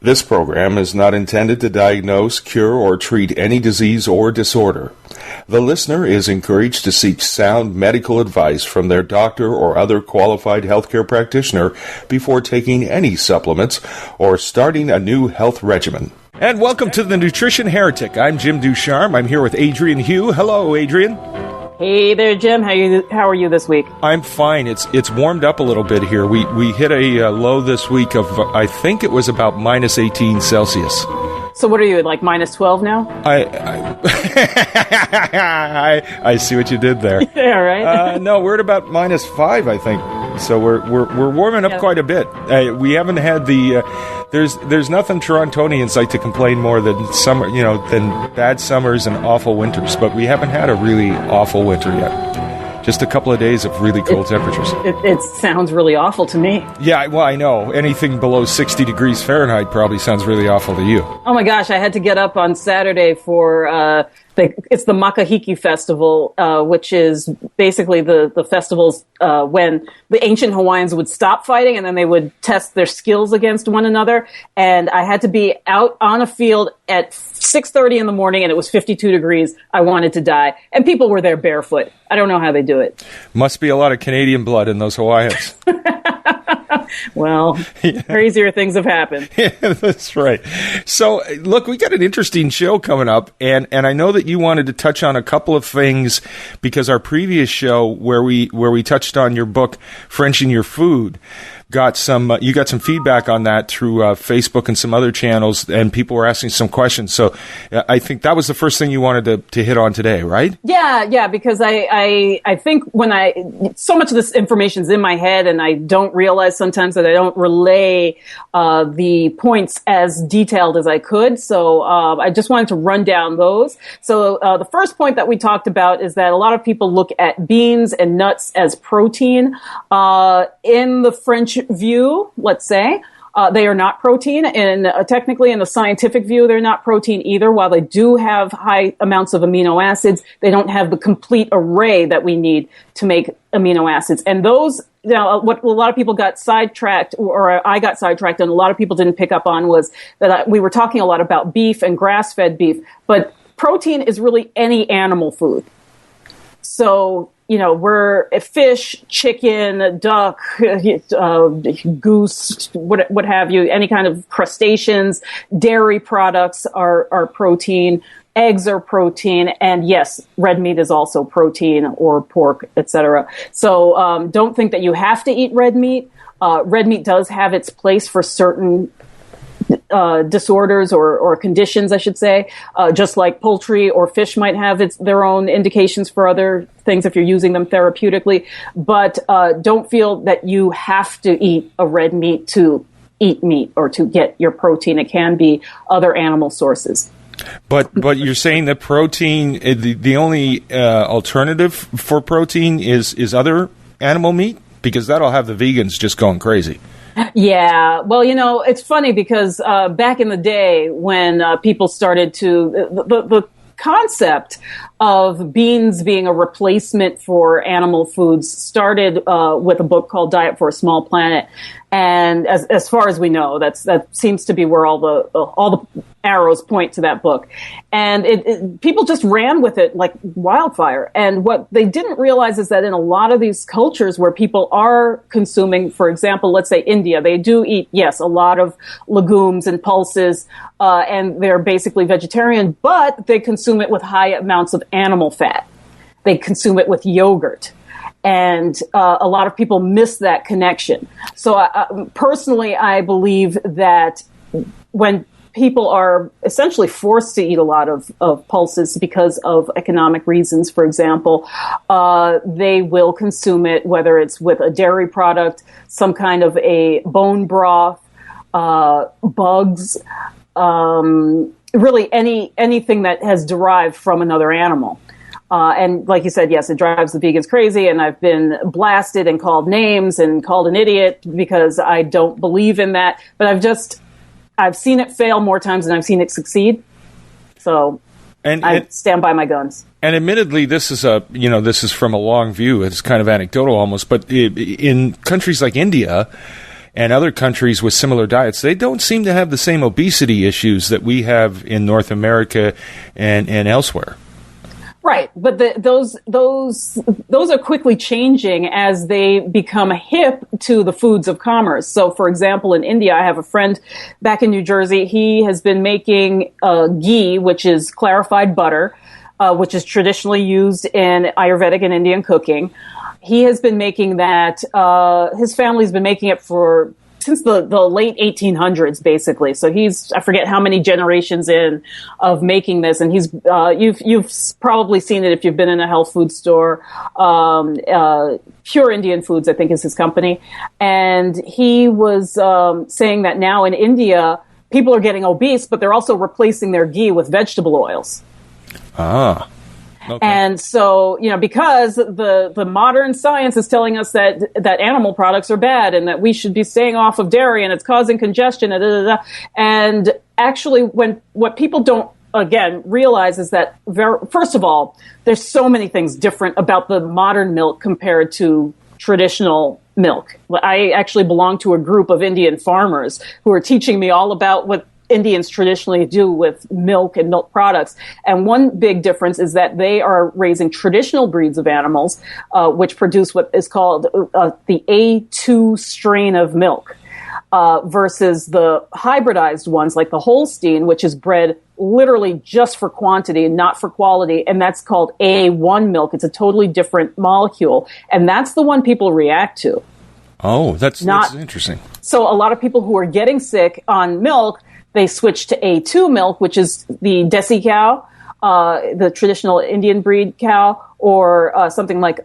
This program is not intended to diagnose, cure, or treat any disease or disorder. The listener is encouraged to seek sound medical advice from their doctor or other qualified healthcare practitioner before taking any supplements or starting a new health regimen. And welcome to the Nutrition Heretic. I'm Jim Ducharme. I'm here with Adrienne Hugh. Hello, Adrienne. Hey there, Jim. How are you this week? I'm fine. It's warmed up a little bit here. We hit a low this week of, I think it was about minus 18 Celsius. So what are you, like minus 12 now? I see what you did there. Yeah, right? No, we're at about minus 5, I think. So we're warming up quite a bit. We haven't had the... There's nothing Torontonians like to complain more than summer, than bad summers and awful winters. But we haven't had a really awful winter yet. Just a couple of days of really cold temperatures. It sounds really awful to me. Yeah, well, I know. Anything below 60 degrees Fahrenheit probably sounds really awful to you. Oh my gosh, I had to get up on Saturday for it's the Makahiki Festival, which is basically the festivals when the ancient Hawaiians would stop fighting and then they would test their skills against one another. And I had to be out on a field at 6:30 in the morning, and it was 52 degrees. I wanted to die. And people were there barefoot. I don't know how they do it. Must be a lot of Canadian blood in those Hawaiians. Well, crazier things have happened. Yeah, that's right. So, look, we got an interesting show coming up, and I know that you wanted to touch on a couple of things because our previous show where we touched on your book, Frenching Your Food, you got some feedback on that through Facebook and some other channels, and people were asking some questions. So I think that was the first thing you wanted to hit on today, right? Yeah, because I think so much of this information's in my head, and I don't realize sometimes that I don't relay the points as detailed as I could. So I just wanted to run down those. So the first point that we talked about is that a lot of people look at beans and nuts as protein. In the French view, let's say, they are not protein, and technically in the scientific view, they're not protein either. While they do have high amounts of amino acids, they don't have the complete array that we need to make amino acids. And those, what a lot of people got sidetracked, or I got sidetracked, and a lot of people didn't pick up on, was that we were talking a lot about beef and grass-fed beef, but protein is really any animal food. So, we're fish, chicken, duck, goose, what have you, any kind of crustaceans, dairy products are protein, eggs are protein, and yes, red meat is also protein, or pork, etc. So don't think that you have to eat red meat. Red meat does have its place for certain disorders or conditions, I should say, just like poultry or fish might have their own indications for other things if you're using them therapeutically. But don't feel that you have to eat a red meat to eat meat or to get your protein. It can be other animal sources. But you're saying that protein, the only alternative for protein is other animal meat? Because that'll have the vegans just going crazy. Yeah, well, it's funny because back in the day when people started to, the concept of beans being a replacement for animal foods started with a book called Diet for a Small Planet. And as far as we know, that seems to be where all the arrows point to that book. And people just ran with it like wildfire. And what they didn't realize is that in a lot of these cultures where people are consuming, for example, let's say India, they do eat, yes, a lot of legumes and pulses, and they're basically vegetarian, but they consume it with high amounts of animal fat. They consume it with yogurt. And a lot of people miss that connection. So personally, I believe that when people are essentially forced to eat a lot of pulses because of economic reasons, for example, they will consume it, whether it's with a dairy product, some kind of a bone broth, bugs, really anything that has derived from another animal. And like you said, yes, it drives the vegans crazy, and I've been blasted and called names and called an idiot because I don't believe in that. But I've seen it fail more times than I've seen it succeed. So I stand by my guns. And admittedly, this is from a long view. It's kind of anecdotal almost, but in countries like India, and other countries with similar diets, they don't seem to have the same obesity issues that we have in North America and elsewhere. Right, but those are quickly changing as they become hip to the foods of commerce. So, for example, in India, I have a friend back in New Jersey. He has been making ghee, which is clarified butter, which is traditionally used in Ayurvedic and Indian cooking. He has been making that. His family's been making it since the late 1800s, basically. So I forget how many generations in of making this, and you've probably seen it if you've been in a health food store. Pure Indian Foods, I think, is his company, and he was saying that now in India, people are getting obese, but they're also replacing their ghee with vegetable oils. Ah. Okay. And so, because the modern science is telling us that animal products are bad and that we should be staying off of dairy and it's causing congestion, and actually what people don't, again, realize is that, first of all, there's so many things different about the modern milk compared to traditional milk. I actually belong to a group of Indian farmers who are teaching me all about what Indians traditionally do with milk and milk products. And one big difference is that they are raising traditional breeds of animals, which produce what is called the A2 strain of milk, versus the hybridized ones like the Holstein, which is bred literally just for quantity and not for quality. And that's called A1 milk. It's a totally different molecule. And that's the one people react to. Oh, that's interesting. So a lot of people who are getting sick on milk, they switch to A2 milk, which is the Desi cow, the traditional Indian breed cow, or something like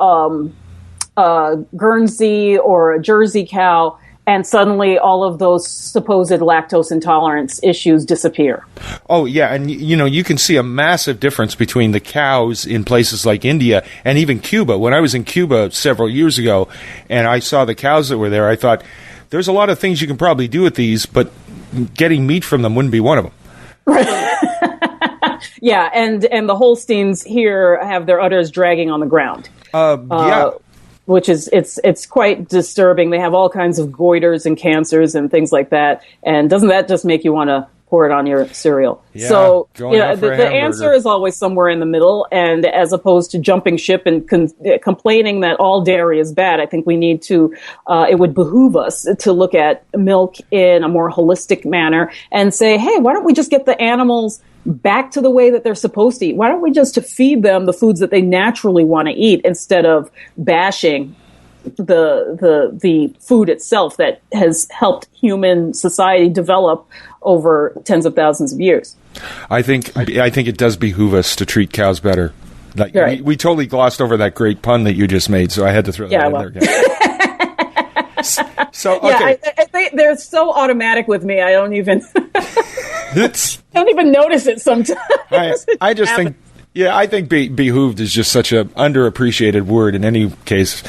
Guernsey or a Jersey cow, and suddenly all of those supposed lactose intolerance issues disappear. Oh, yeah, and you can see a massive difference between the cows in places like India and even Cuba. When I was in Cuba several years ago and I saw the cows that were there, I thought, there's a lot of things you can probably do with these, but getting meat from them wouldn't be one of them. Yeah, and the Holsteins here have their udders dragging on the ground. Yeah. Which is, it's quite disturbing. They have all kinds of goiters and cancers and things like that. And doesn't that just make you want to pour it on your cereal? Yeah, so the answer is always somewhere in the middle. And as opposed to jumping ship and complaining that all dairy is bad, I think we need to, it would behoove us to look at milk in a more holistic manner and say, hey, why don't we just get the animals back to the way that they're supposed to eat? Why don't we just feed them the foods that they naturally want to eat instead of bashing the food itself that has helped human society develop over tens of thousands of years? I think it does behoove us to treat cows better. Like, right. we totally glossed over that great pun that you just made, so I had to throw that in there again. So okay, yeah, they're so automatic with me. I don't even don't even notice it sometimes. I just think. Yeah, I think behooved is just such an underappreciated word in any case.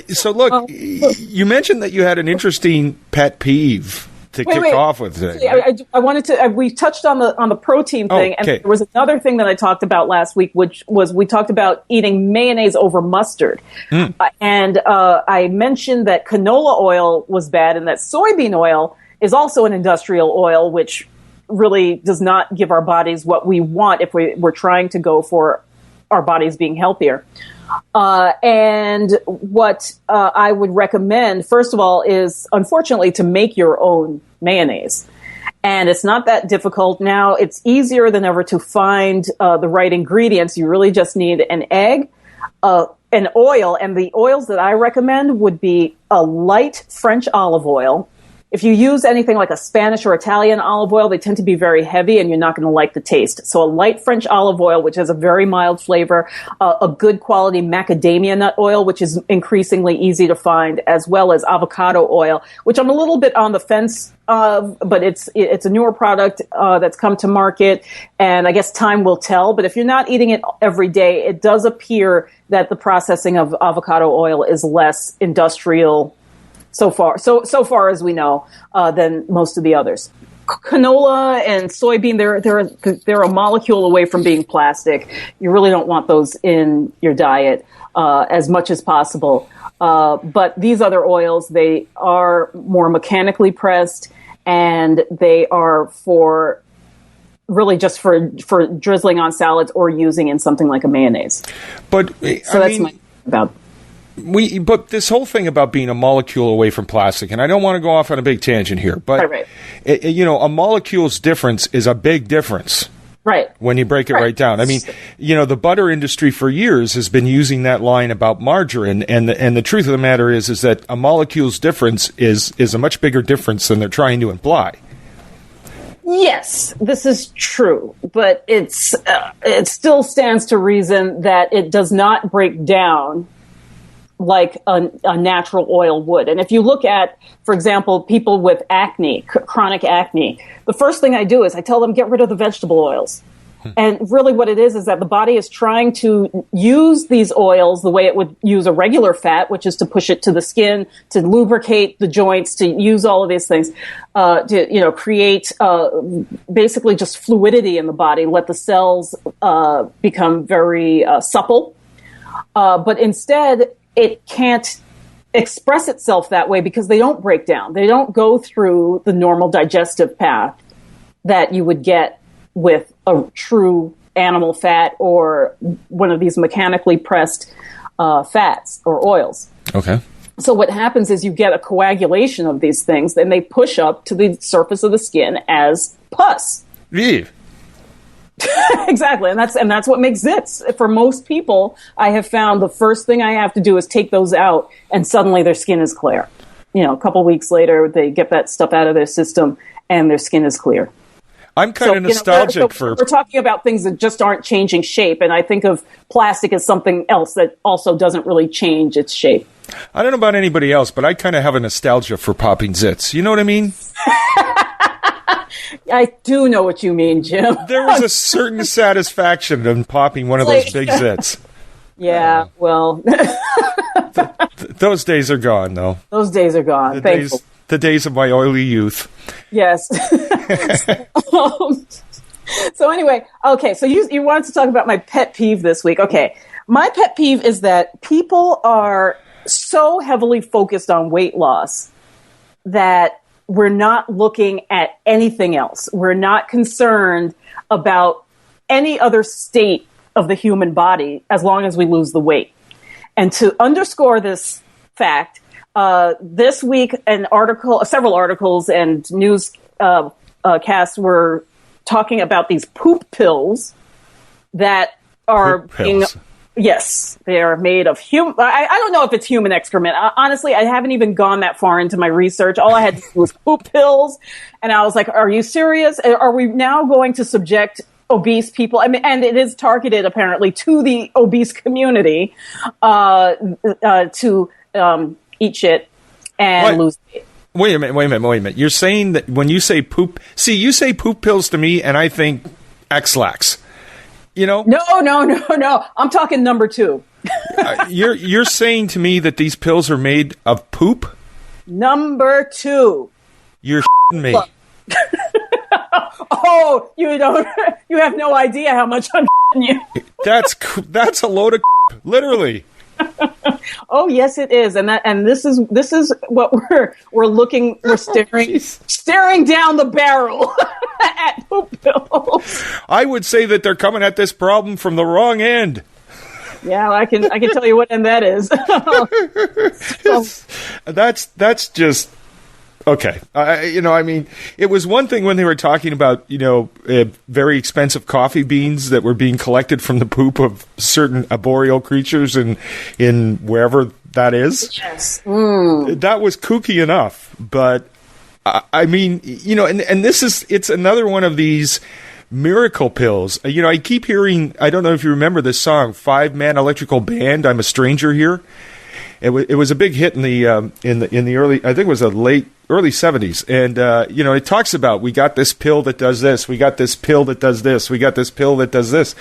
So look, you mentioned that you had an interesting pet peeve to kick off with today. Right? I wanted to. We touched on the protein thing, and there was another thing that I talked about last week, which was we talked about eating mayonnaise over mustard, and I mentioned that canola oil was bad, and that soybean oil is also an industrial oil, which really does not give our bodies what we want if we're trying to go for our bodies being healthier. And what I would recommend, first of all, is unfortunately to make your own mayonnaise. And it's not that difficult now. It's easier than ever to find the right ingredients. You really just need an egg, an oil, and the oils that I recommend would be a light French olive oil. If you use anything like a Spanish or Italian olive oil, they tend to be very heavy and you're not going to like the taste. So a light French olive oil, which has a very mild flavor, a good quality macadamia nut oil, which is increasingly easy to find, as well as avocado oil, which I'm a little bit on the fence of, but it's a newer product that's come to market, and I guess time will tell. But if you're not eating it every day, it does appear that the processing of avocado oil is less industrial so far as we know, than most of the others. canola and soybean, they're a molecule away from being plastic. You really don't want those in your diet as much as possible. But these other oils, they are more mechanically pressed, and they are for really just for drizzling on salads or using in something like a mayonnaise. But But this whole thing about being a molecule away from plastic, and I don't want to go off on a big tangent here, but right. A molecule's difference is a big difference. Right. When you break it right down. I mean, the butter industry for years has been using that line about margarine, and the truth of the matter is that a molecule's difference is a much bigger difference than they're trying to imply. Yes, this is true, but it still stands to reason that it does not break down like a natural oil would. And if you look at, for example, people with acne, chronic acne, the first thing I do is I tell them, get rid of the vegetable oils. And really what it is that the body is trying to use these oils the way it would use a regular fat, which is to push it to the skin, to lubricate the joints, to use all of these things, to create basically just fluidity in the body, let the cells become very supple. But instead, it can't express itself that way because they don't break down. They don't go through the normal digestive path that you would get with a true animal fat or one of these mechanically pressed fats or oils. Okay. So what happens is you get a coagulation of these things, and they push up to the surface of the skin as pus. Yeah. Exactly, and that's what makes zits. For most people, I have found the first thing I have to do is take those out, and suddenly their skin is clear. A couple weeks later, they get that stuff out of their system, and their skin is clear. I'm kind of nostalgic we're talking about things that just aren't changing shape, and I think of plastic as something else that also doesn't really change its shape. I don't know about anybody else, but I kind of have a nostalgia for popping zits. You know what I mean? I do know what you mean, Jim. There was a certain satisfaction in popping one of those big zits. Yeah, well. Those days are gone, though. Those days are gone. The days of my oily youth. Yes. So anyway, okay, so you wanted to talk about my pet peeve this week. Okay, my pet peeve is that people are so heavily focused on weight loss that we're not looking at anything else. We're not concerned about any other state of the human body as long as we lose the weight. And to underscore this fact, this week, several articles and news casts were talking about these poop pills that are being. Yes, they are made of human. I don't know if it's human excrement. Honestly, I haven't even gone that far into my research. All I had to do was poop pills, and I was like, "Are you serious? Are we now going to subject obese people?" I mean, and it is targeted apparently to the obese community to eat shit and lose weight. Wait a minute. You're saying that when you say poop, you say poop pills to me, and I think X-Lax. No. I'm talking number 2. You're saying to me that these pills are made of poop? Number 2. You're me. Oh, you don't. You have no idea how much I'm you. That's a load of literally. Oh yes, it is, and this is what we're looking. We're staring down the barrel at poop pills. I would say that they're coming at this problem from the wrong end. Yeah, I can tell you what end that is. That's just. Okay. I mean, it was one thing when they were talking about, very expensive coffee beans that were being collected from the poop of certain arboreal creatures in wherever that is. Yes. That was kooky enough. But, I mean, and it's another one of these miracle pills. I keep hearing, I don't know if you remember this song, 5-Man Electrical Band, I'm a Stranger Here. It was a big hit in the early, I think it was the early 70s, and it talks about we got this pill that does this, we got this pill that does this, we got this pill that does this,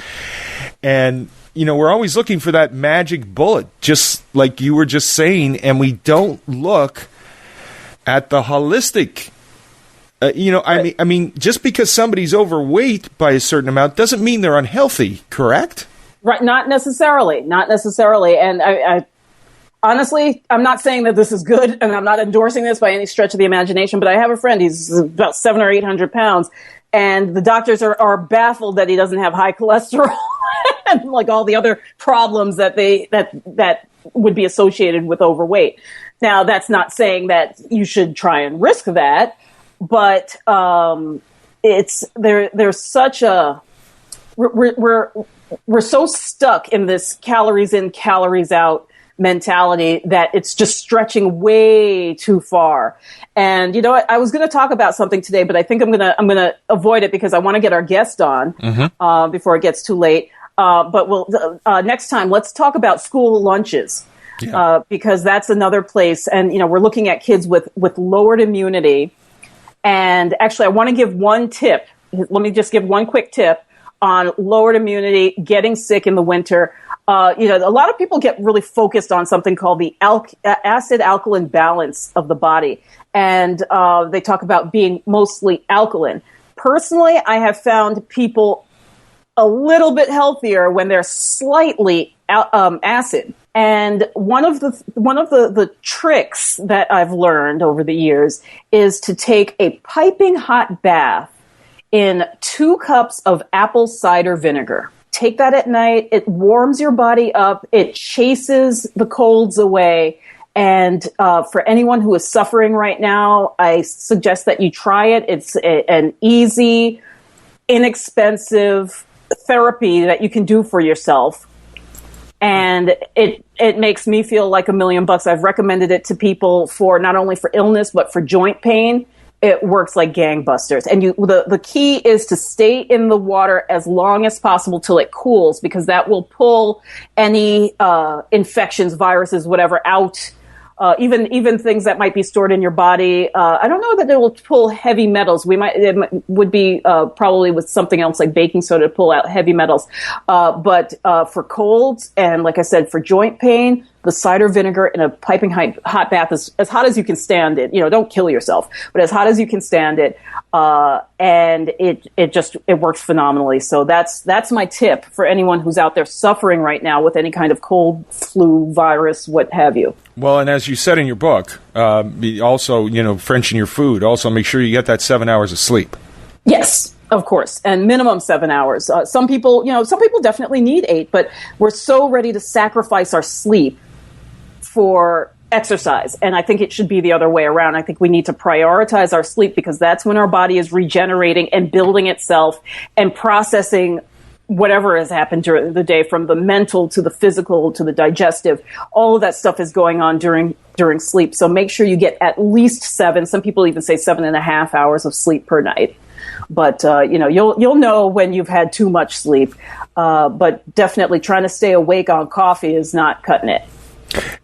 and we're always looking for that magic bullet, just like you were just saying, and we don't look at the holistic I mean, just because somebody's overweight by a certain amount doesn't mean they're unhealthy, correct? Right. Not necessarily. And I honestly, I'm not saying that this is good, and I'm not endorsing this by any stretch of the imagination, but I have a friend, he's about 700 or 800 pounds, and the doctors are baffled that he doesn't have high cholesterol and like all the other problems that that would be associated with overweight. Now, that's not saying that you should try and risk that, but there's such a we're so stuck in this calories in, calories out mentality that it's just stretching way too far. And you know what? I was going to talk about something today, but I think I'm going to avoid it because I want to get our guest on before it gets too late. But next time, let's talk about school lunches. Yeah. Because that's another place. And, we're looking at kids with lowered immunity. And actually, I want to give one tip. Let me just give one quick tip on lowered immunity, getting sick in the winter. A lot of people get really focused on something called the acid-alkaline balance of the body. And they talk about being mostly alkaline. Personally, I have found people a little bit healthier when they're slightly acid. And one of the tricks that I've learned over the years is to take a piping hot bath in 2 cups of apple cider vinegar. Take that at night. It warms your body up. It chases the colds away. And for anyone who is suffering right now, I suggest that you try it. It's an easy, inexpensive therapy that you can do for yourself. And it makes me feel like $1,000,000. I've recommended it to people for not only for illness, but for joint pain. It works like gangbusters. And the key is to stay in the water as long as possible till it cools, because that will pull any infections, viruses, whatever out. Even things that might be stored in your body. I don't know that it will pull heavy metals. It would be probably with something else like baking soda to pull out heavy metals. But for colds and, like I said, for joint pain, the cider vinegar in a piping hot bath is as hot as you can stand it. Don't kill yourself, but as hot as you can stand it. And it works phenomenally. So that's my tip for anyone who's out there suffering right now with any kind of cold, flu, virus, what have you. Well, and as you said in your book, also, French in your food. Also, make sure you get that 7 hours of sleep. Yes, of course, and minimum 7 hours. Some people definitely need 8, but we're so ready to sacrifice our sleep for exercise. And I think it should be the other way around. I think we need to prioritize our sleep because that's when our body is regenerating and building itself and processing whatever has happened during the day, from the mental to the physical to the digestive. All of that stuff is going on during sleep. So make sure you get at least 7. Some people even say 7.5 hours of sleep per night. But, you'll know when you've had too much sleep. But definitely trying to stay awake on coffee is not cutting it.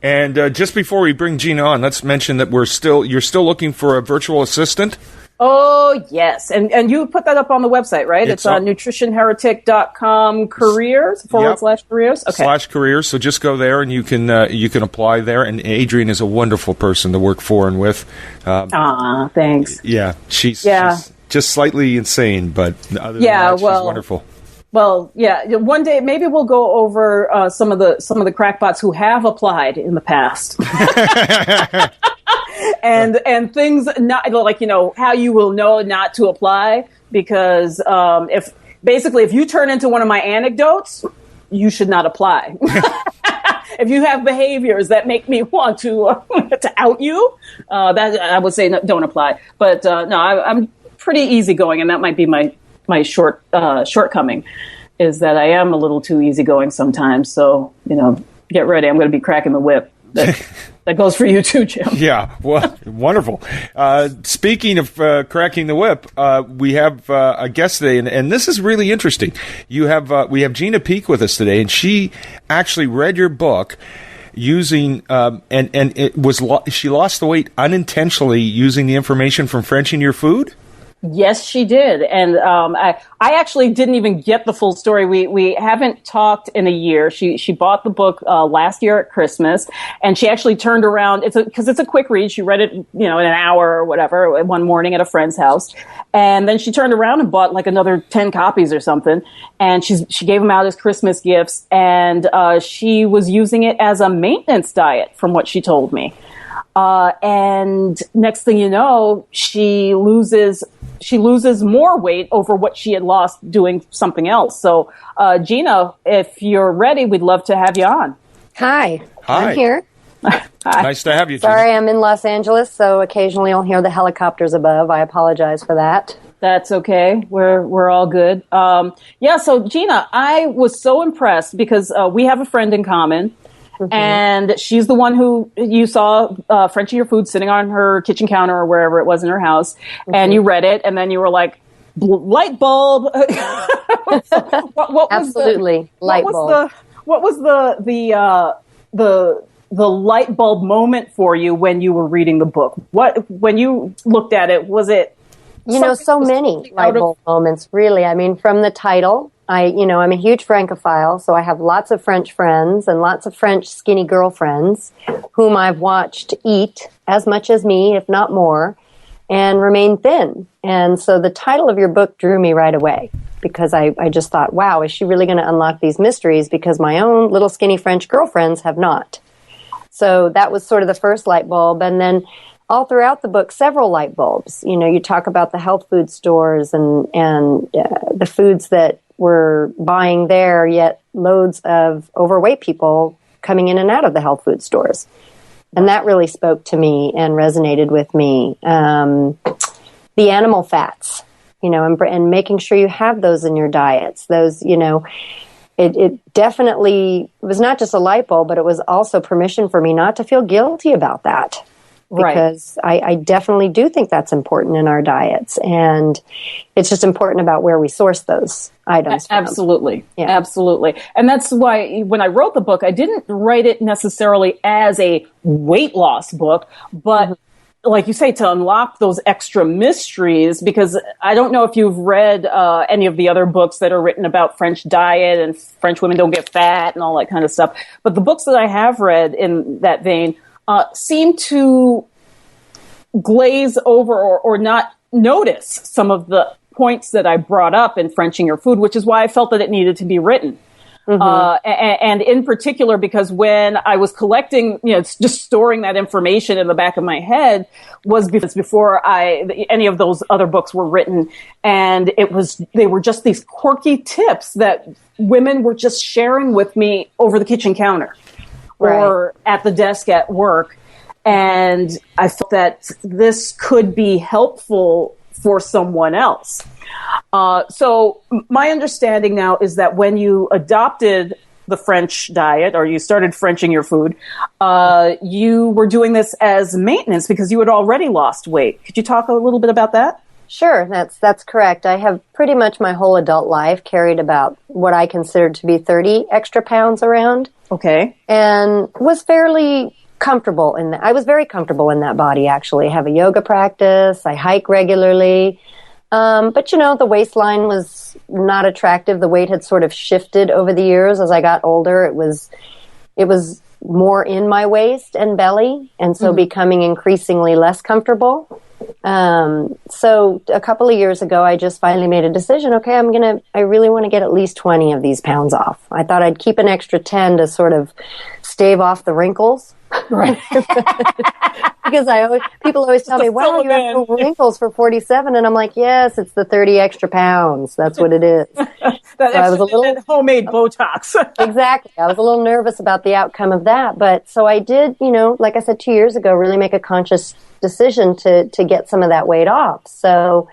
And just before we bring Gina on, let's mention that you're still looking for a virtual assistant? Oh, yes. And you put that up on the website, right? It's on nutritionheretic.com careers /careers. Okay. /careers. So just go there and you can apply there. And Adrienne is a wonderful person to work for and with. Thanks. Yeah. She's just slightly insane, but other than that, she's wonderful. Well, yeah. One day, maybe we'll go over some of the crackpots who have applied in the past, and things not like how you will know not to apply, because if you turn into one of my anecdotes, you should not apply. If you have behaviors that make me want to out you, that I would say don't apply. But no, I'm pretty easygoing, and that might be my shortcoming, is that I am a little too easygoing sometimes. So, get ready. I'm going to be cracking the whip. That goes for you too, Jim. Yeah, well, wonderful. Speaking of cracking the whip, we have a guest today, and this is really interesting. We have Gina Peake with us today, and she actually read your book using she lost the weight unintentionally using the information from French in Your Food. Yes, she did. And I actually didn't even get the full story. We haven't talked in a year. She bought the book last year at Christmas, and she actually turned around. Because it's a quick read. She read it, in an hour or whatever, one morning at a friend's house. And then she turned around and bought like another 10 copies or something. And she gave them out as Christmas gifts. And she was using it as a maintenance diet, from what she told me. And next thing you know, she loses more weight over what she had lost doing something else. So, Gina, if you're ready, we'd love to have you on. Hi. I'm here. Hi. Nice to have you, Gina. Sorry, I'm in Los Angeles, so occasionally you'll hear the helicopters above. I apologize for that. That's okay. We're all good. So Gina, I was so impressed because we have a friend in common. Mm-hmm. And she's the one who you saw Frenching Your Food sitting on her kitchen counter or wherever it was in her house. Mm-hmm. And you read it, and then you were like, light bulb. Absolutely, light bulb. What was the light bulb moment for you when you were reading the book? When you looked at it, was it? So many light bulb moments, really. I mean, from the title, I'm a huge Francophile, so I have lots of French friends and lots of French skinny girlfriends whom I've watched eat as much as me, if not more, and remain thin. And so the title of your book drew me right away because I just thought, wow, is she really going to unlock these mysteries? Because my own little skinny French girlfriends have not. So that was sort of the first light bulb. And then all throughout the book, several light bulbs. You talk about the health food stores and the foods that we're buying there, yet loads of overweight people coming in and out of the health food stores. And that really spoke to me and resonated with me. The animal fats, and making sure you have those in your diets. Those, it definitely was not just a light bulb, but it was also permission for me not to feel guilty about that. Because I definitely do think that's important in our diets. And it's just important about where we source those items from. Absolutely. Yeah. Absolutely. And that's why when I wrote the book, I didn't write it necessarily as a weight loss book, but like you say, to unlock those extra mysteries, because I don't know if you've read any of the other books that are written about French diet and French women don't get fat and all that kind of stuff. But the books that I have read in that vein seem to glaze over or not notice some of the points that I brought up in Frenching Your Food, which is why I felt that it needed to be written. Mm-hmm. And in particular, because when I was collecting, just storing that information in the back of my head was before any of those other books were written. And they were just these quirky tips that women were just sharing with me over the kitchen counter. Or at the desk at work. And I felt that this could be helpful for someone else. So my understanding now is that when you adopted the French diet, or you started Frenching Your Food, you were doing this as maintenance because you had already lost weight. Could you talk a little bit about that? Sure, that's correct. I have pretty much my whole adult life carried about what I considered to be 30 extra pounds around. Okay. And was fairly comfortable in that. I was very comfortable in that body, actually. I have a yoga practice. I hike regularly. But, the waistline was not attractive. The weight had sort of shifted over the years as I got older. It was more in my waist and belly, and so becoming increasingly less comfortable. So a couple of years ago, I just finally made a decision. Okay, I really want to get at least 20 of these pounds off. I thought I'd keep an extra 10 to sort of stave off the wrinkles. Right. Because people always tell me, wow, you have no wrinkles for 47. And I'm like, yes, it's the 30 extra pounds. That's what it is. I was a little homemade Botox. Exactly. I was a little nervous about the outcome of that. But so I did, like I said, 2 years ago, really make a conscious decision to get some of that weight off. So,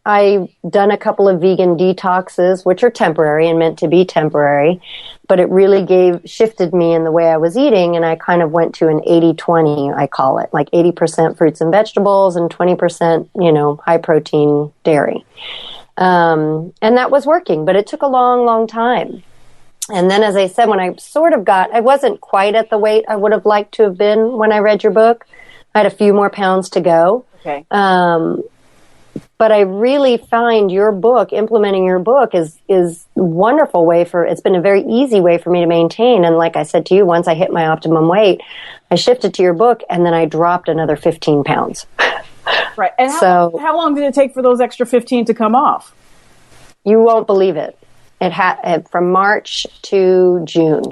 I've done a couple of vegan detoxes, which are temporary and meant to be temporary, but it really shifted me in the way I was eating, and I kind of went to an 80-20, I call it, like 80% fruits and vegetables and 20%, high protein dairy. And that was working, but it took a long, long time. And then, as I said, when I I wasn't quite at the weight I would have liked to have been when I read your book. I had a few more pounds to go. Okay. But I really find your book, implementing your book is a wonderful way it's been a very easy way for me to maintain. And like I said to you, once I hit my optimum weight, I shifted to your book and then I dropped another 15 pounds. Right. And how long did it take for those extra 15 to come off? You won't believe it. It had from March to June.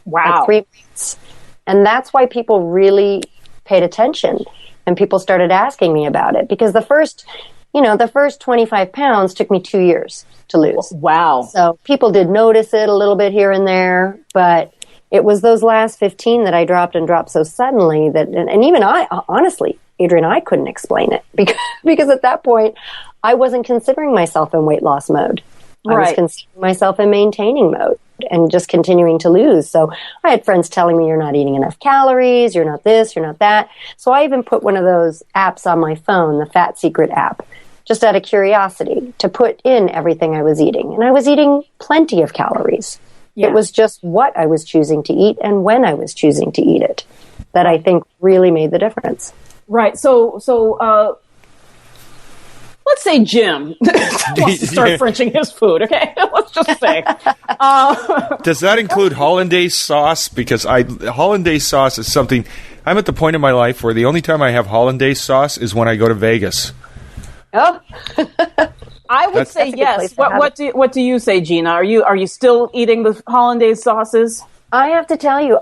Wow. Like 3 weeks. And that's why people really paid attention and people started asking me about it, because the first 25 pounds took me 2 years to lose. Wow. So people did notice it a little bit here and there, but it was those last 15 that I dropped so suddenly that, and even I, honestly, Adrienne, I couldn't explain it because at that point I wasn't considering myself in weight loss mode. I was considering myself in maintaining mode and just continuing to lose. So I had friends telling me, you're not eating enough calories, you're not this, you're not that. So I even put one of those apps on my phone, the Fat Secret app, just out of curiosity to put in everything I was eating. And I was eating plenty of calories. Yeah. It was just what I was choosing to eat and when I was choosing to eat it that I think really made the difference. Right. So let's say Jim wants to start Frenching his food, okay? Let's just say. Does that include hollandaise sauce? Because hollandaise sauce is something, I'm at the point in my life where the only time I have hollandaise sauce is when I go to Vegas. Oh, I would say yes. What do you say, Gina? Are you still eating the hollandaise sauces? I have to tell you,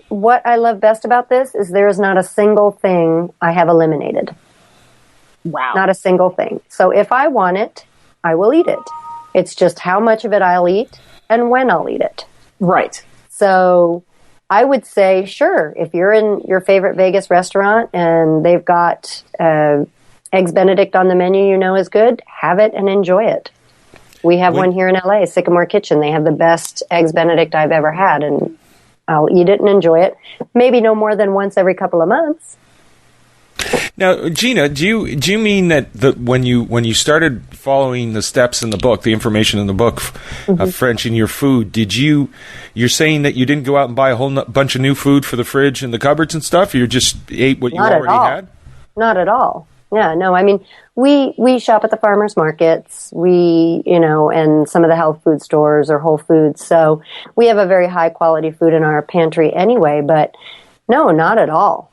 what I love best about this is there is not a single thing I have eliminated. Wow. Not a single thing. So if I want it, I will eat it. It's just how much of it I'll eat and when I'll eat it. Right. So I would say, sure, if you're in your favorite Vegas restaurant and they've got Eggs Benedict on the menu is good, have it and enjoy it. We have one here in LA, Sycamore Kitchen. They have the best Eggs Benedict I've ever had, and I'll eat it and enjoy it. Maybe no more than once every couple of months. Now, Gina, do you mean that when you started following the steps in the book, the information in the book of Frenching your food, you're saying that you didn't go out and buy a whole bunch of new food for the fridge and the cupboards and stuff? You just ate what you already had? Not at all. Yeah, no, I mean, we shop at the farmers markets, and some of the health food stores or Whole Foods. So we have a very high quality food in our pantry anyway, but no, not at all.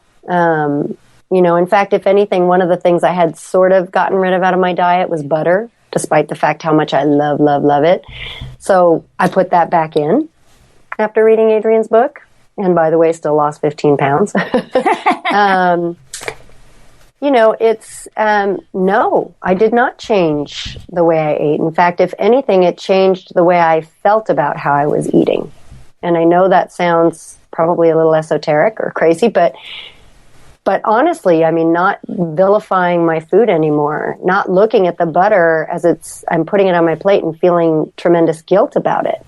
In fact, if anything, one of the things I had sort of gotten rid of out of my diet was butter, despite the fact how much I love, love, love it. So I put that back in after reading Adrienne's book. And by the way, still lost 15 pounds. No, I did not change the way I ate. In fact, if anything, it changed the way I felt about how I was eating. And I know that sounds probably a little esoteric or crazy, but honestly, I mean, not vilifying my food anymore, not looking at the butter as I'm putting it on my plate and feeling tremendous guilt about it.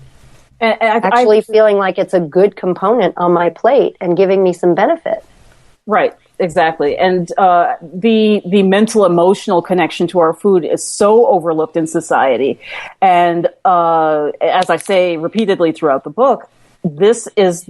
And actually feeling like it's a good component on my plate and giving me some benefit. Right. Exactly. And the mental emotional connection to our food is so overlooked in society. And as I say repeatedly throughout the book, this is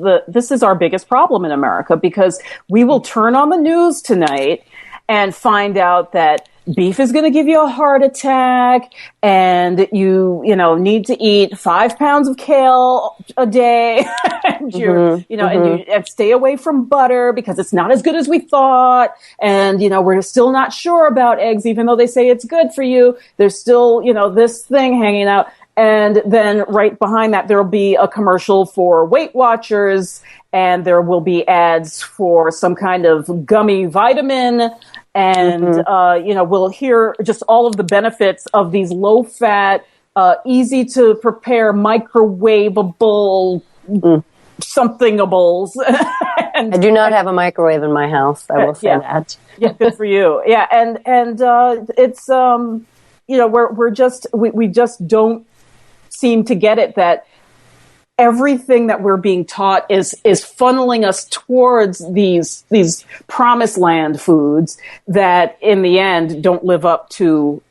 our biggest problem in America, because we will turn on the news tonight and find out that beef is going to give you a heart attack, and you need to eat 5 pounds of kale a day, and and you stay away from butter because it's not as good as we thought, and we're still not sure about eggs, even though they say it's good for you. There's still this thing hanging out. And then right behind that, there'll be a commercial for Weight Watchers, and there will be ads for some kind of gummy vitamin. And, we'll hear just all of the benefits of these low-fat, easy-to-prepare, microwavable somethingables. I do not have a microwave in my house. I will say that. Yeah, good for you. Yeah, and it's we just don't seem to get it, that everything that we're being taught is funneling us towards these promised land foods that in the end don't live up to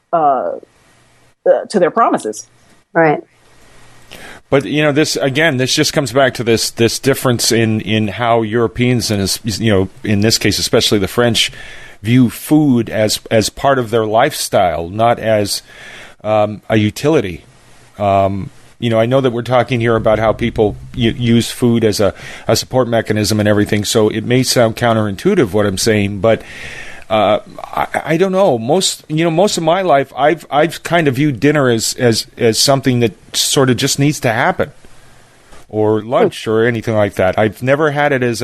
their promises. Right. But this just comes back to this difference in how Europeans, and in this case especially the French, view food as part of their lifestyle, not as a utility. I know that we're talking here about how people use food as a support mechanism and everything, so it may sound counterintuitive what I'm saying, but I don't know. Most of my life, I've kind of viewed dinner as something that sort of just needs to happen, or lunch, or anything like that. I've never had it as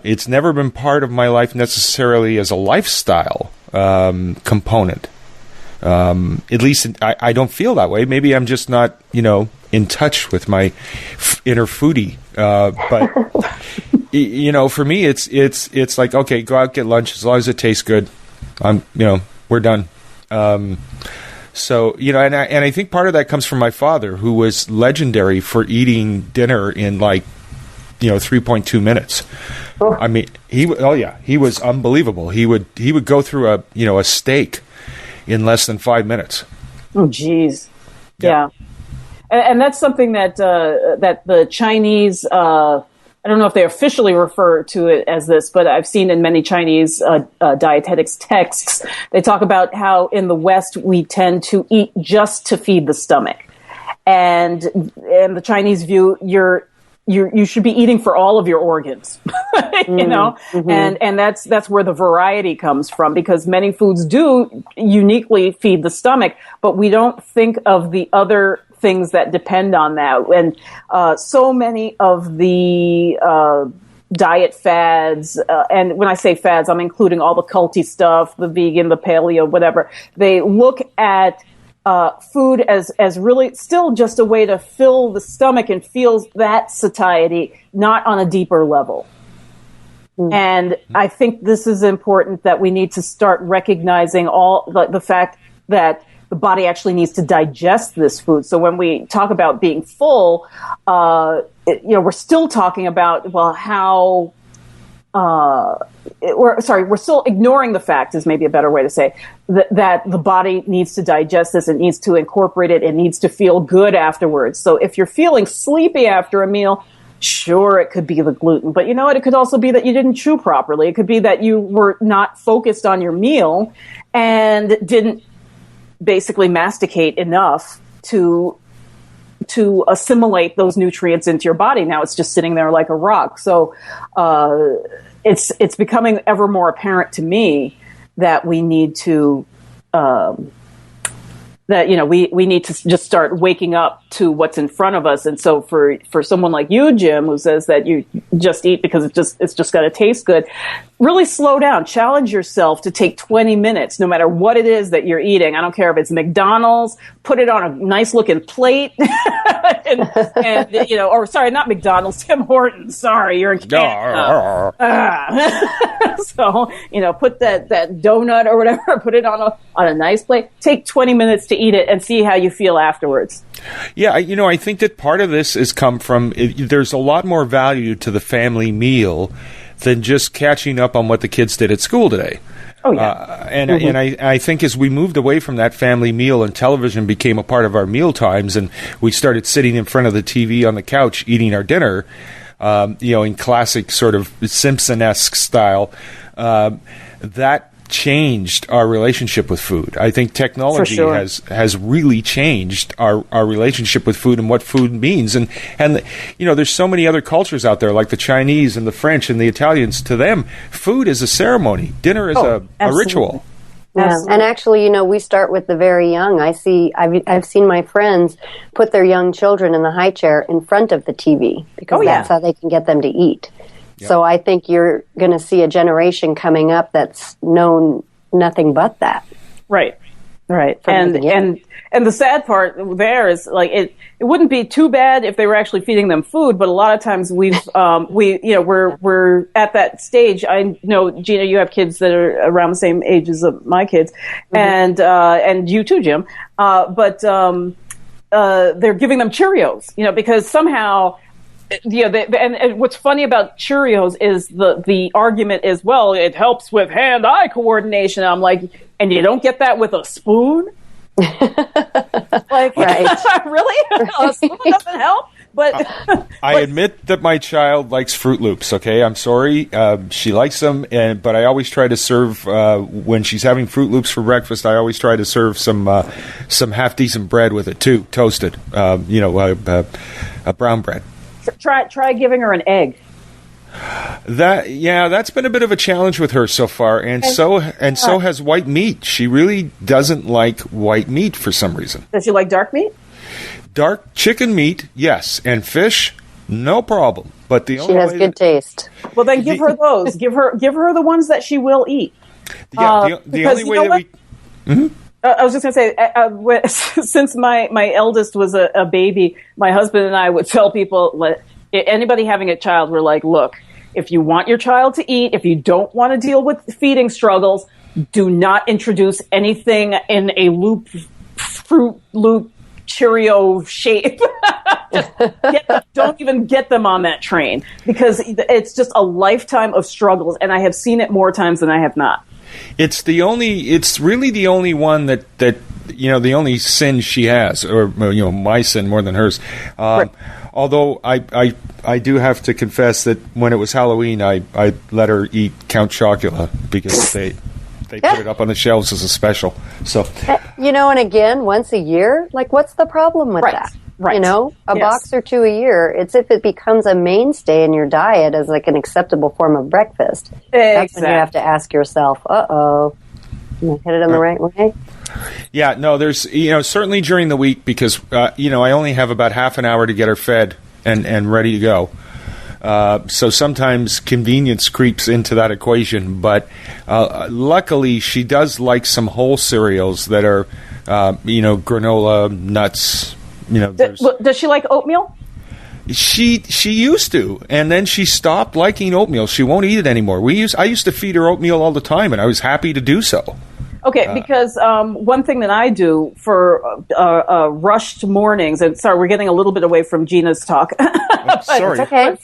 it's never been part of my life necessarily as a lifestyle component. At least I don't feel that way. Maybe I'm just not, in touch with my inner foodie. But for me, it's like, okay, go out, get lunch, as long as it tastes good. We're done. So, and I think part of that comes from my father, who was legendary for eating dinner in 3.2 minutes. Oh. I mean, he was unbelievable. He would go through a steak in less than 5 minutes. Oh, geez. Yeah. And that's something that the Chinese, I don't know if they officially refer to it as this, but I've seen in many Chinese dietetics texts, they talk about how in the West we tend to eat just to feed the stomach. And in the Chinese view, you should be eating for all of your organs, mm-hmm. and that's where the variety comes from, because many foods do uniquely feed the stomach, but we don't think of the other things that depend on that. And so many of the diet fads, and when I say fads, I'm including all the culty stuff, the vegan, the paleo, whatever. They look at food as really still just a way to fill the stomach and feel that satiety, not on a deeper level. Mm. And I think this is important, that we need to start recognizing the fact that the body actually needs to digest this food. So when we talk about being full, we're still talking about, how we're still ignoring the fact, is maybe a better way to say, that the body needs to digest this, it needs to incorporate it, it needs to feel good afterwards. So if you're feeling sleepy after a meal, sure, it could be the gluten, but it could also be that you didn't chew properly. It could be that you were not focused on your meal and didn't basically masticate enough to assimilate those nutrients into your body. Now it's just sitting there like a rock. So it's becoming ever more apparent to me that we need to we need to just start waking up to what's in front of us. And so for someone like you, Jim, who says that you just eat because it's just got to taste good, really slow down. Challenge yourself to take 20 minutes, no matter what it is that you're eating. I don't care if it's McDonald's, put it on a nice looking plate. Or sorry, not McDonald's, Tim Hortons. Sorry, you're in Canada. So, put that donut or whatever, put it on a nice plate. Take 20 minutes to eat it and see how you feel afterwards. Yeah, I think that part of this has come from, there's a lot more value to the family meal than just catching up on what the kids did at school today. Oh, yeah. And I think as we moved away from that family meal and television became a part of our meal times, and we started sitting in front of the TV on the couch eating our dinner, in classic sort of Simpson-esque style, that changed our relationship with food. I think technology has really changed our relationship with food and what food means. And there's so many other cultures out there, like the Chinese and the French and the Italians. To them, food is a ceremony. Dinner is a ritual. Yeah. And actually, we start with the very young. I've seen my friends put their young children in the high chair in front of the TV because that's how they can get them to eat. Yep. So I think you're going to see a generation coming up that's known nothing but that. Right. And the sad part there is, like, it wouldn't be too bad if they were actually feeding them food, but a lot of times we're at that stage. I know, Gina, you have kids that are around the same age as my kids, mm-hmm. and you too, Jim. But they're giving them Cheerios, because somehow. And what's funny about Cheerios is the argument is, well, it helps with hand-eye coordination. I'm like, and you don't get that with a spoon? Like, Right. really? A spoon doesn't help? But I admit that my child likes Fruit Loops. Okay, I'm sorry. She likes them, but I always try to serve when she's having Fruit Loops for breakfast. I always try to serve some half decent bread with it too, toasted. Brown bread. try giving her an egg. That's been a bit of a challenge with her so far, and so has white meat. She really doesn't like white meat for some reason. Does she like dark meat? Dark chicken meat, yes, and fish, no problem. But she has good taste. Well, then give her those. Give her the ones that she will eat. Yeah, the only way that we. Mm-hmm. I was just going to say, since my eldest was a baby, my husband and I would tell people, anybody having a child, we're like, look, if you want your child to eat, if you don't want to deal with feeding struggles, do not introduce anything in a Fruit Loop Cheerio shape. Don't even get them on that train, because it's just a lifetime of struggles, and I have seen it more times than I have not. It's really the only one that the only sin she has, or my sin more than hers. Right. Although I do have to confess that when it was Halloween, I let her eat Count Chocula because they put it up on the shelves as a special. So and again, once a year, like, what's the problem with that? Right. A box or two a year. It's if it becomes a mainstay in your diet as like an acceptable form of breakfast. Exactly. That's when you have to ask yourself, hit it in the right way? Yeah, no, there's, certainly during the week, because, I only have about half an hour to get her fed and ready to go. So sometimes convenience creeps into that equation, but luckily she does like some whole cereals that are, granola, nuts. Does she like oatmeal? She used to, and then she stopped liking oatmeal. She won't eat it anymore. I used to feed her oatmeal all the time, and I was happy to do so. Okay, because one thing that I do for rushed mornings, and sorry, we're getting a little bit away from Gina's talk. Sorry. It's okay.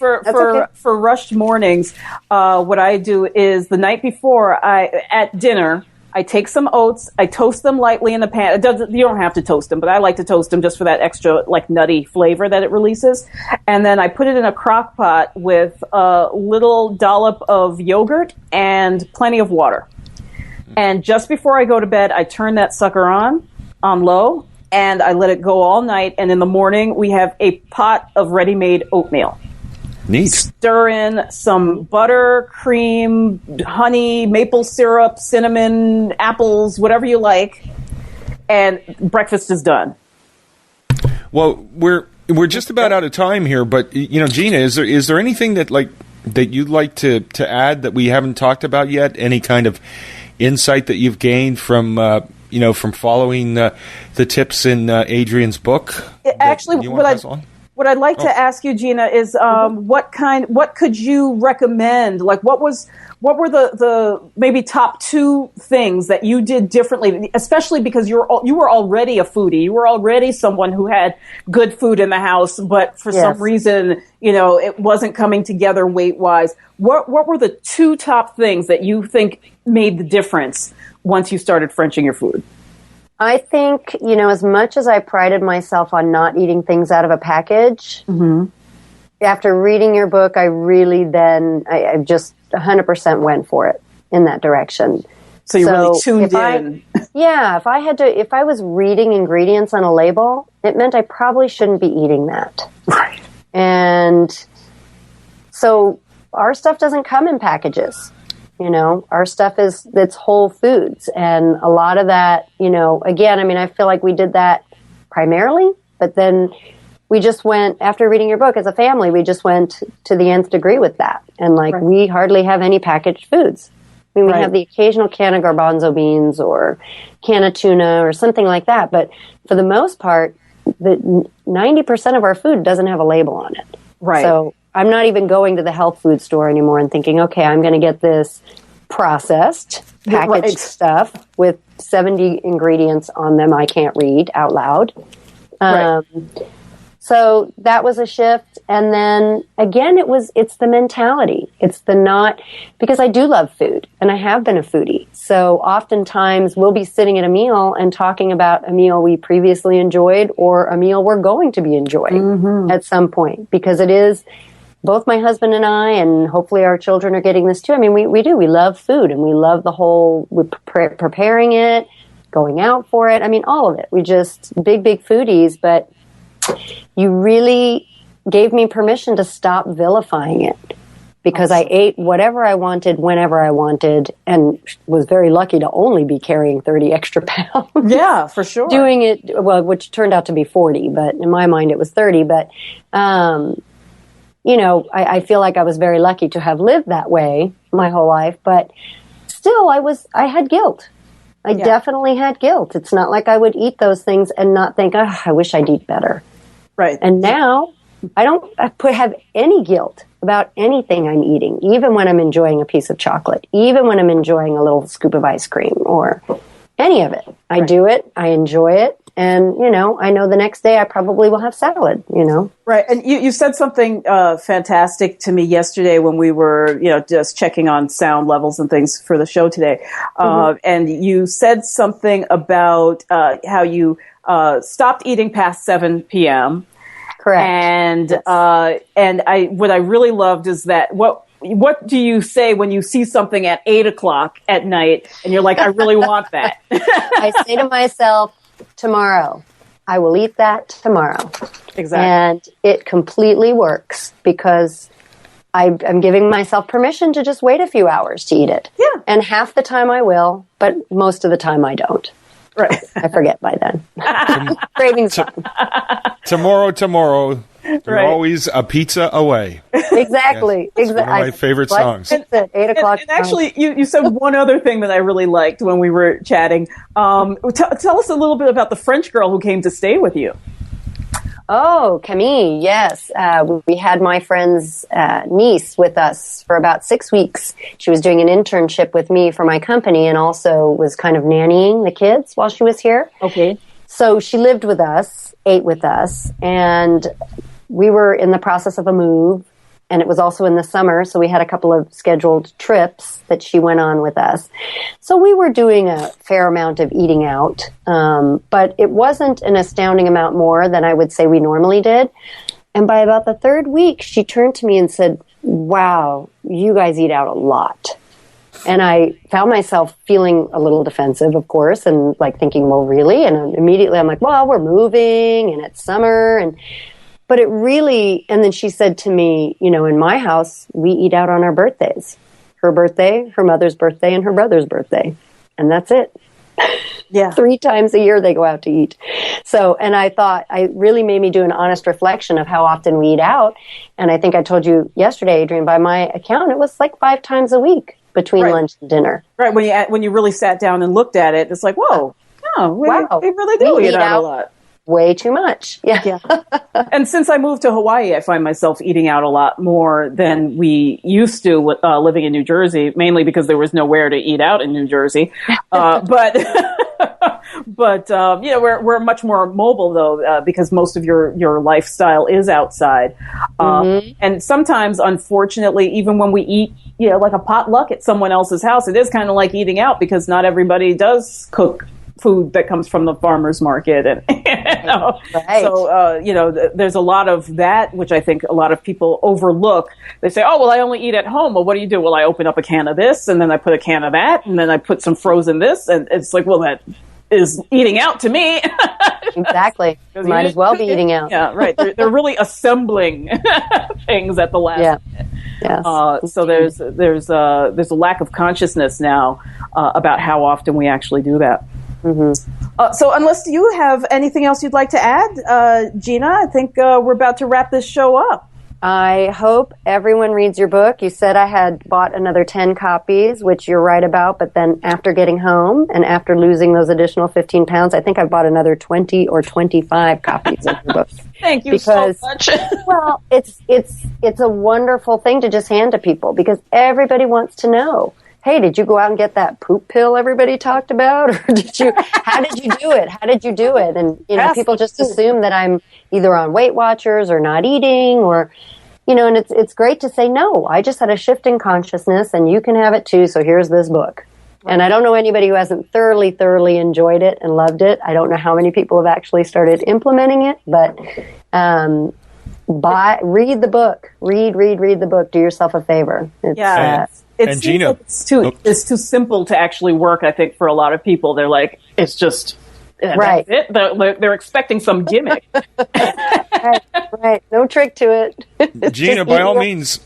For rushed mornings, what I do is the night before, at dinner, I take some oats, I toast them lightly in the pan. You don't have to toast them, but I like to toast them just for that extra nutty flavor that it releases. And then I put it in a crock pot with a little dollop of yogurt and plenty of water. And just before I go to bed, I turn that sucker on low, and I let it go all night. And in the morning, we have a pot of ready-made oatmeal. Neat. Stir in some butter, cream, honey, maple syrup, cinnamon, apples, whatever you like, and breakfast is done. Well, we're just about out of time here, but Gina, is there anything that you'd like to add that we haven't talked about yet? Any kind of insight that you've gained from following the tips in Adrienne's book? Actually, what I'd like to ask you, Gina, is what could you recommend? Like, what were the maybe top two things that you did differently, especially because you were already a foodie. You were already someone who had good food in the house, but for some reason, it wasn't coming together weight-wise. What were the two top things that you think made the difference once you started Frenching your food? I think, as much as I prided myself on not eating things out of a package, after reading your book, I really I just 100% went for it in that direction. So you really tuned in. If I was reading ingredients on a label, it meant I probably shouldn't be eating that. Right. And so our stuff doesn't come in packages. Our stuff it's whole foods. And a lot of that, again, I feel like we did that primarily, but then we just went, after reading your book as a family, we just went to the nth degree with that. And we hardly have any packaged foods. We have the occasional can of garbanzo beans or can of tuna or something like that. But for the most part, the 90% of our food doesn't have a label on it. Right. So I'm not even going to the health food store anymore and thinking, okay, I'm going to get this processed, packaged stuff with 70 ingredients on them I can't read out loud. So that was a shift. And then again, it's the mentality. It's the not, because I do love food and I have been a foodie. So oftentimes we'll be sitting at a meal and talking about a meal we previously enjoyed or a meal we're going to be enjoying at some point, because it is both my husband and I, and hopefully our children are getting this too. I mean, we do. We love food and we love the whole preparing it, going out for it. I mean, all of it. We just big foodies, but you really gave me permission to stop vilifying it, because I ate whatever I wanted, whenever I wanted, and was very lucky to only be carrying 30 extra pounds. Yeah, for sure. Doing it, well, which turned out to be 40, but in my mind it was 30. But, you know, I feel like I was very lucky to have lived that way my whole life, but still I had guilt. I definitely had guilt. It's not like I would eat those things and not think, oh, I wish I'd eat better. Right. And now I don't have any guilt about anything I'm eating, even when I'm enjoying a piece of chocolate, even when I'm enjoying a little scoop of ice cream or any of it. I do it. I enjoy it. And, you know, I know the next day I probably will have salad, you know. Right. And you said something fantastic to me yesterday when we were, you know, just checking on sound levels and things for the show today. And you said something about how you stopped eating past 7 p.m. Correct. And what I really loved is that what do you say when you see something at 8 o'clock at night and you're like, I really want that? I say to myself, tomorrow, I will eat that tomorrow. Exactly. And it completely works, because I'm giving myself permission to just wait a few hours to eat it. Yeah. And half the time I will, but most of the time I don't. Right. I forget by then. Cravings fine. Tomorrow. You're always a pizza away. Exactly. Yes, one of my favorite songs. It's at 8 o'clock. And actually, you said one other thing that I really liked when we were chatting. Tell us a little bit about the French girl who came to stay with you. Oh, Camille, yes. We had my friend's niece with us for about 6 weeks. She was doing an internship with me for my company and also was kind of nannying the kids while she was here. Okay. So she lived with us, ate with us, and we were in the process of a move, and it was also in the summer, so we had a couple of scheduled trips that she went on with us. So we were doing a fair amount of eating out, but it wasn't an astounding amount more than I would say we normally did. And by about the third week, she turned to me and said, wow, you guys eat out a lot. And I found myself feeling a little defensive, of course, and like thinking, well, really? And immediately I'm like, well, we're moving and it's summer. But it really, and then she said to me, you know, in my house, we eat out on our birthdays. Her birthday, her mother's birthday, and her brother's birthday. And that's it. Yeah. 3 times a year they go out to eat. So, and I thought, it really made me do an honest reflection of how often we eat out. And I think I told you yesterday, Adrienne, by my account, it was like 5 times a week between lunch and dinner. Right. When you really sat down and looked at it, it's like, whoa, we really do eat out a lot. Way too much. Yeah. And since I moved to Hawaii, I find myself eating out a lot more than we used to living in New Jersey, mainly because there was nowhere to eat out in New Jersey. But you know, we're much more mobile though, because most of your lifestyle is outside. And sometimes, unfortunately, even when we eat, you know, like a potluck at someone else's house, it is kind of like eating out because not everybody does cook food that comes from the farmer's market. And, you know, right. So, you know, there's a lot of that, which I think a lot of people overlook. They say, oh, well, I only eat at home. Well, what do you do? Well, I open up a can of this and then I put a can of that and then I put some frozen this. And it's like, well, that is eating out to me. Exactly. Might as well be eating out. Yeah, right. They're really assembling things at the last minute. Yes. So there's a lack of consciousness now about how often we actually do that. So unless you have anything else you'd like to add, Gina, I think we're about to wrap this show up. I hope everyone reads your book. You said I had bought another 10 copies, which you're right about, but then after getting home and after losing those additional 15 pounds, I think I've bought another 20 or 25 copies of your book. Thank you so much. Well, it's a wonderful thing to just hand to people because everybody wants to know hey, did you go out and get that poop pill everybody talked about? Or how did you do it? How did you do it? And, people just assume that I'm either on Weight Watchers or not eating or, and it's great to say, no, I just had a shift in consciousness and you can have it too. So here's this book. And I don't know anybody who hasn't thoroughly enjoyed it and loved it. I don't know how many people have actually started implementing it, but read the book. Read the book. Do yourself a favor. It's Gina, it's too simple to actually work, I think, for a lot of people. They're like, it's just right. That's it. They're expecting some gimmick. right. No trick to it. Gina, by all means,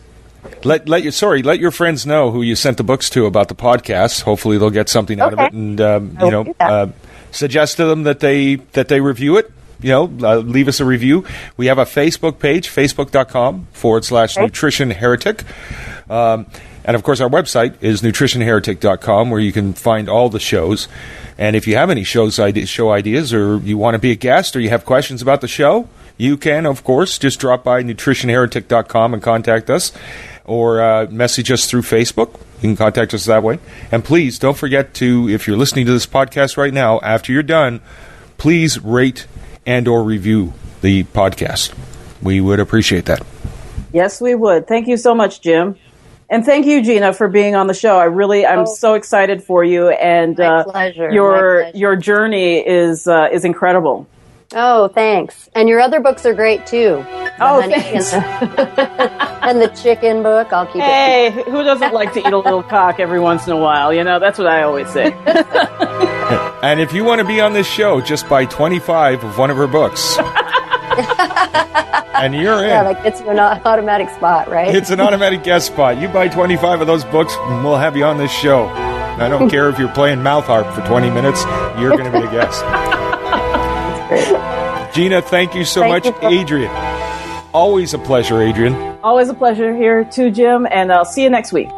let your friends know who you sent the books to about the podcast. Hopefully, they'll get something out of it, and suggest to them that they review it. Leave us a review. We have a Facebook page, facebook.com/Nutrition Heretic. And of course, our website is nutritionheretic.com, where you can find all the shows. And if you have any show ideas, or you want to be a guest, or you have questions about the show, you can, of course, just drop by nutritionheretic.com and contact us, or message us through Facebook. You can contact us that way. And please don't forget to, if you're listening to this podcast right now, after you're done, please rate and or review the podcast. We would appreciate that. Yes, we would. Thank you so much, Jim. And thank you, Gina, for being on the show. I'm so excited for you, and my pleasure. Your journey is incredible. Oh, thanks. And your other books are great too. Thanks. And the chicken book, I'll keep it. Hey, who doesn't like to eat a little cock every once in a while? That's what I always say. And if you want to be on this show, just buy 25 of one of her books. And you're in. Yeah, that gets you an automatic spot, right? It's an automatic guest spot. You buy 25 of those books, and we'll have you on this show. I don't care if you're playing mouth harp for 20 minutes. You're going to be a guest. That's great. Gina, thank you so much. Adrienne, always a pleasure, Adrienne. Always a pleasure here too, Jim, and I'll see you next week.